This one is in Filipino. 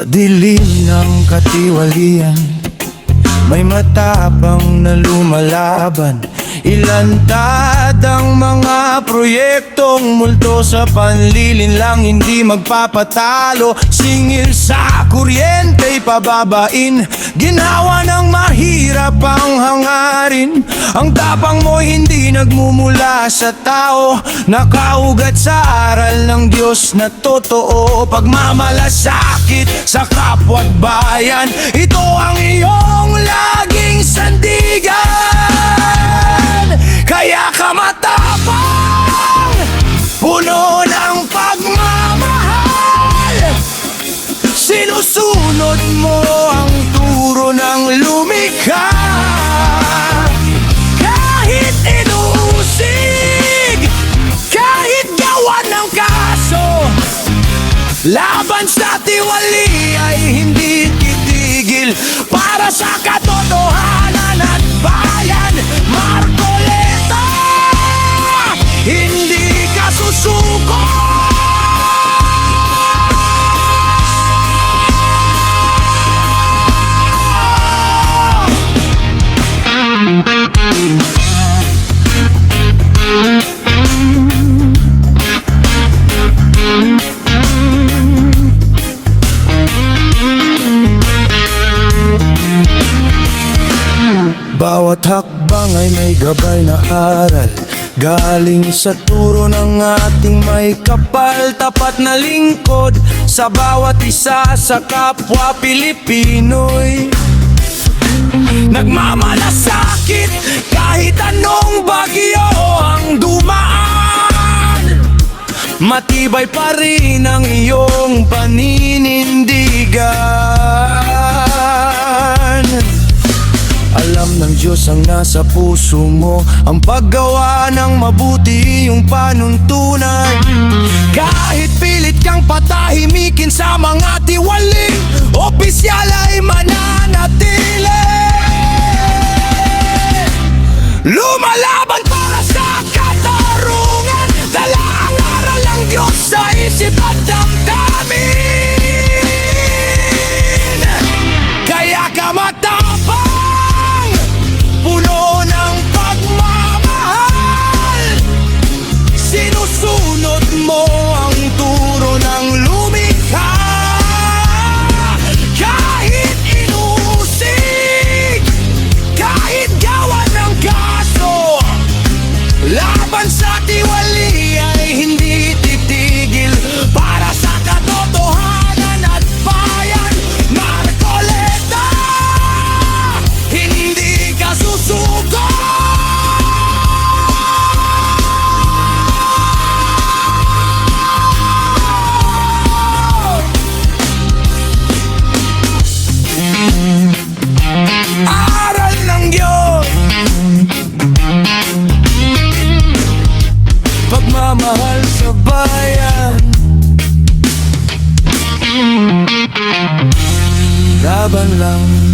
Sa dilim ng katiwalian, may matapang na lumalaban. Ilantad ang mga proyektong multo sa panlilin lang hindi magpapatalo. Singil sa kuryentey pababain, ginawa ng mahirap ang hangarin. Ang tapang mo hindi nagmumula sa tao, nakaugat sa aral ng Diyos na totoo. Pagmamalasakit sa kapwa't bayan, ito ang iyong laging sandigan. Kaya ka matapang, puno ng pagmamahal. Sinusunod mo ang turo ng lumikha. Kahit inuusig, kahit gawan ng kaso, laban sa tiwali ay hindi titigil. Para sa katotohanan at bayan, Marcoleta, hindi ka susuko. Bawat hakbang ay may gabay na aral, galing sa turo ng ating may kapal. Tapat na lingkod sa bawat isa sa kapwa Pilipino'y nagmamalasakit kahit anong bagyo ang dumaan. Matibay pa rin ang iyong paninindigan. Alam ng Diyos ang nasa puso mo, ang paggawa ng mabuti yung panuntunan. Kahit pilit kang patahimikin sa mga tiwaling, opisyal ay mananatili. Lumalaban para sa katarungan, dala ang aral ng Diyos sa isip at damdamin. Kaya ka matapang, puno ng pagmamahal. Sinusunod mo ang turo ng lumikha. Kahit inuusig, kahit gawan ng kaso, laban sa tiwali ay hindi titigil. Para sa katotohanan at bayan, Marcoleta, hindi ka susuko. Aral ng Diyos, pagmamahal sa bayan, laban lang.